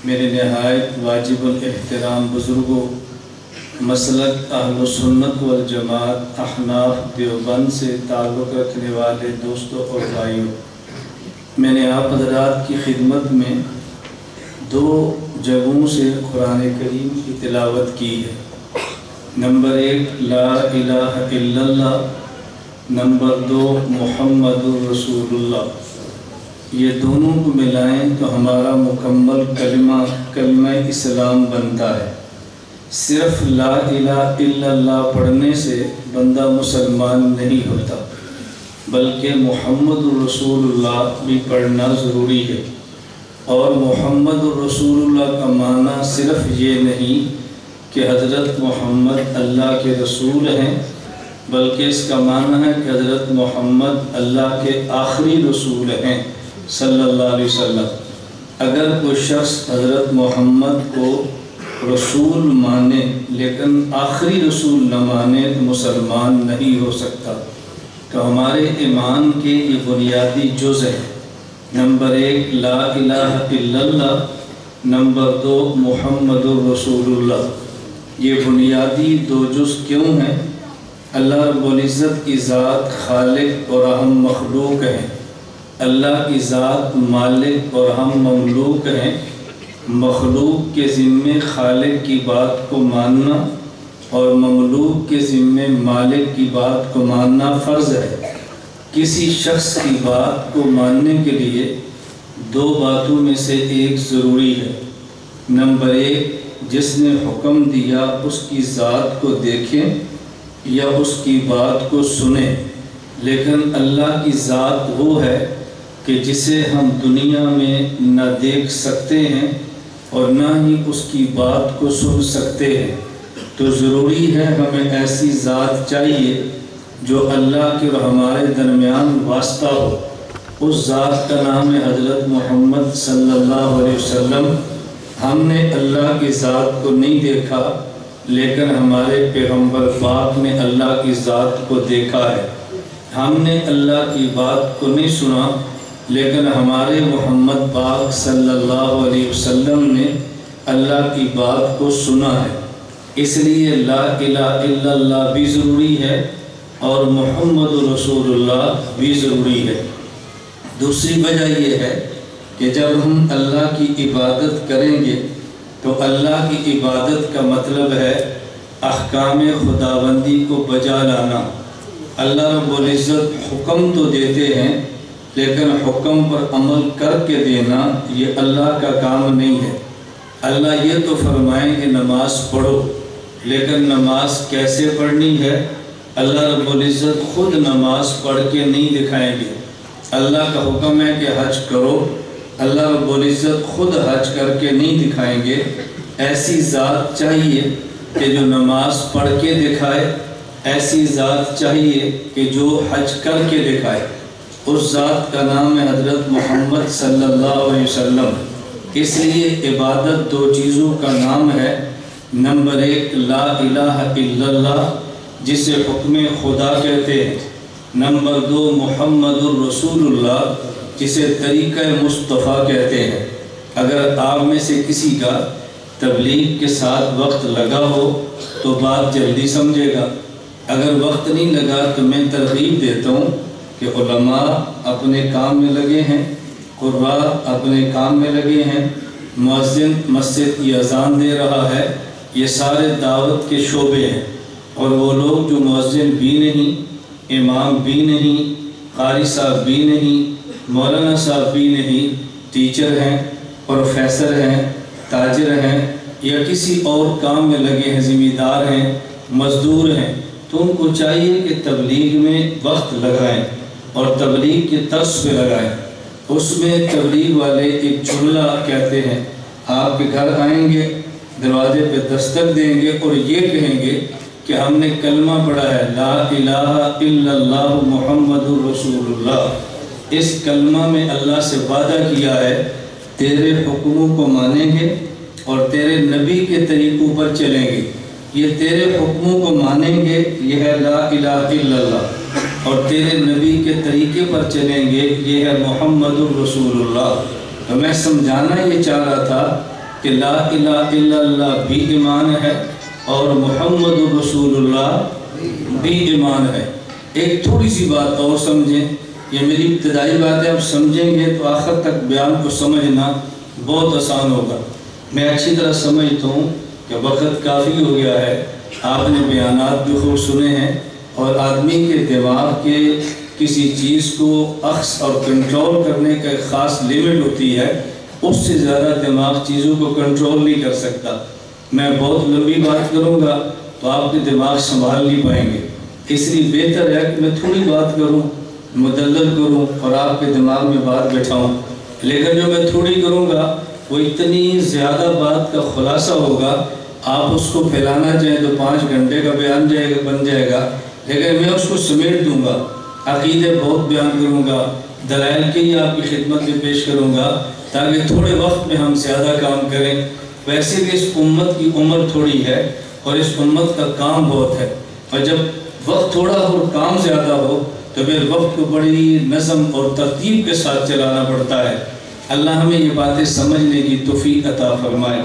میرے نہایت واجب الاحترام بزرگوں، مسلک اہل سنت والجماعت احناف دیوبند سے تعلق رکھنے والے دوستوں اور بھائیوں، میں نے آپ حضرات کی خدمت میں 2 جگہوں سے قرآن کریم کی تلاوت کی ہے۔ نمبر 1 لا الہ الا اللہ، نمبر 2 محمد الرسول اللہ۔ یہ دونوں کو ملائیں تو ہمارا مکمل کلمہ اسلام بنتا ہے۔ صرف لا الہ الا اللہ پڑھنے سے بندہ مسلمان نہیں ہوتا، بلکہ محمد الرسول اللہ بھی پڑھنا ضروری ہے۔ اور محمد الرسول اللہ کا معنی صرف یہ نہیں کہ حضرت محمد اللہ کے رسول ہیں، بلکہ اس کا معنی ہے کہ حضرت محمد اللہ کے آخری رسول ہیں صلی اللہ علیہ وسلم۔ اگر کوئی شخص حضرت محمد کو رسول مانے لیکن آخری رسول نہ مانے تو مسلمان نہیں ہو سکتا۔ تو ہمارے ایمان کے یہ بنیادی جز ہے۔ نمبر 1 لا الہ الا اللہ، نمبر 2 محمد الرسول اللہ۔ یہ بنیادی 2 جز کیوں ہیں؟ اللہ رب العزت کی ذات خالق اور ہم مخلوق ہیں۔ اللہ کی ذات مالک اور ہم مملوک ہیں۔ مخلوق کے ذمے خالق کی بات کو ماننا اور مملوک کے ذمے مالک کی بات کو ماننا فرض ہے۔ کسی شخص کی بات کو ماننے کے لیے 2 باتوں میں سے ایک ضروری ہے۔ نمبر 1 جس نے حکم دیا اس کی ذات کو دیکھیں یا اس کی بات کو سنیں، لیکن اللہ کی ذات وہ ہے کہ جسے ہم دنیا میں نہ دیکھ سکتے ہیں اور نہ ہی اس کی بات کو سن سکتے ہیں۔ تو ضروری ہے ہمیں ایسی ذات چاہیے جو اللہ کے اور ہمارے درمیان واسطہ ہو۔ اس ذات کا نام ہے حضرت محمد صلی اللہ علیہ وسلم۔ ہم نے اللہ کی ذات کو نہیں دیکھا، لیکن ہمارے پیغمبر پاک نے اللہ کی ذات کو دیکھا ہے۔ ہم نے اللہ کی بات کو نہیں سنا، لیکن ہمارے محمد پاک صلی اللہ علیہ وسلم نے اللہ کی بات کو سنا ہے۔ اس لیے لا الہ الا اللہ بھی ضروری ہے اور محمد رسول اللہ بھی ضروری ہے۔ دوسری وجہ یہ ہے کہ جب ہم اللہ کی عبادت کریں گے تو اللہ کی عبادت کا مطلب ہے احکام خداوندی کو بجا لانا۔ اللہ رب العزت حکم تو دیتے ہیں، لیکن حکم پر عمل کر کے دینا یہ اللہ کا کام نہیں ہے۔ اللہ یہ تو فرمائیں کہ نماز پڑھو، لیکن نماز کیسے پڑھنی ہے اللہ رب العزت خود نماز پڑھ کے نہیں دکھائیں گے۔ اللہ کا حکم ہے کہ حج کرو، اللہ رب العزت خود حج کر کے نہیں دکھائیں گے۔ ایسی ذات چاہیے کہ جو نماز پڑھ کے دکھائے، ایسی ذات چاہیے کہ جو حج کر کے دکھائے۔ اس ذات کا نام ہے حضرت محمد صلی اللہ علیہ وسلم۔ اس لیے عبادت 2 چیزوں کا نام ہے۔ نمبر 1 لا الہ الا اللہ، جسے حکم خدا کہتے ہیں۔ نمبر 2 محمد الرسول اللہ، جسے طریقہ مصطفیٰ کہتے ہیں۔ اگر آپ میں سے کسی کا تبلیغ کے ساتھ وقت لگا ہو تو بات جلدی سمجھے گا۔ اگر وقت نہیں لگا تو میں ترغیب دیتا ہوں کہ علماء اپنے کام میں لگے ہیں، قراء اپنے کام میں لگے ہیں، مؤذن مسجد کی اذان دے رہا ہے، یہ سارے دعوت کے شعبے ہیں۔ اور وہ لوگ جو مؤذن بھی نہیں، امام بھی نہیں، قاری صاحب بھی نہیں، مولانا صاحب بھی نہیں، ٹیچر ہیں، پروفیسر ہیں، تاجر ہیں یا کسی اور کام میں لگے ہیں، ذمہ دار ہیں، مزدور ہیں، تو ان کو چاہیے کہ تبلیغ میں وقت لگائیں اور تبلیغ کے طرز پہ لگائیں۔ اس میں تبلیغ والے ایک جملہ کہتے ہیں، آپ کے گھر آئیں گے، دروازے پہ دستک دیں گے اور یہ کہیں گے کہ ہم نے کلمہ پڑھا ہے لا الہ الا اللہ محمد الرسول اللہ۔ اس کلمہ میں اللہ سے وعدہ کیا ہے تیرے حکموں کو مانیں گے اور تیرے نبی کے طریقوں پر چلیں گے۔ یہ تیرے حکموں کو مانیں گے، یہ ہے لا الہ الا اللہ، اور تیرے نبی کے طریقے پر چلیں گے، یہ ہے محمد الرسول اللہ۔ تو میں سمجھانا یہ چاہ رہا تھا کہ لا الہ الا اللہ بھی ایمان ہے اور محمد رسول اللہ بھی ایمان ہے۔ ایک تھوڑی سی بات اور سمجھیں، یہ میری ابتدائی بات ہے، اب سمجھیں گے تو آخر تک بیان کو سمجھنا بہت آسان ہوگا۔ میں اچھی طرح سمجھتا ہوں کہ وقت کافی ہو گیا ہے، آپ نے بیانات بھی خوب سنے ہیں، اور آدمی کے دماغ کے کسی چیز کو اخذ اور کنٹرول کرنے کا ایک خاص لیمٹ ہوتی ہے، اس سے زیادہ دماغ چیزوں کو کنٹرول نہیں کر سکتا۔ میں بہت لمبی بات کروں گا تو آپ کے دماغ سنبھال نہیں پائیں گے، اس لیے بہتر ہے کہ میں تھوڑی بات کروں، مدلل کروں اور آپ کے دماغ میں بات بٹھاؤں، لیکن جو میں تھوڑی کروں گا وہ اتنی زیادہ بات کا خلاصہ ہوگا، آپ اس کو پھیلانا چاہیں تو 5 گھنٹے کا بیان بن جائے گا، لیکن میں اس کو سمیٹ دوں گا۔ عقیدے بہت بیان کروں گا، دلائل کی ہی آپ کی خدمت میں پیش کروں گا تاکہ تھوڑے وقت میں ہم زیادہ کام کریں۔ ویسے بھی اس امت کی عمر تھوڑی ہے اور اس امت کا کام بہت ہے، اور جب وقت تھوڑا ہو اور کام زیادہ ہو تو پھر وقت کو بڑی نظم اور ترتیب کے ساتھ چلانا پڑتا ہے۔ اللہ ہمیں یہ باتیں سمجھنے کی توفیق عطا فرمائے۔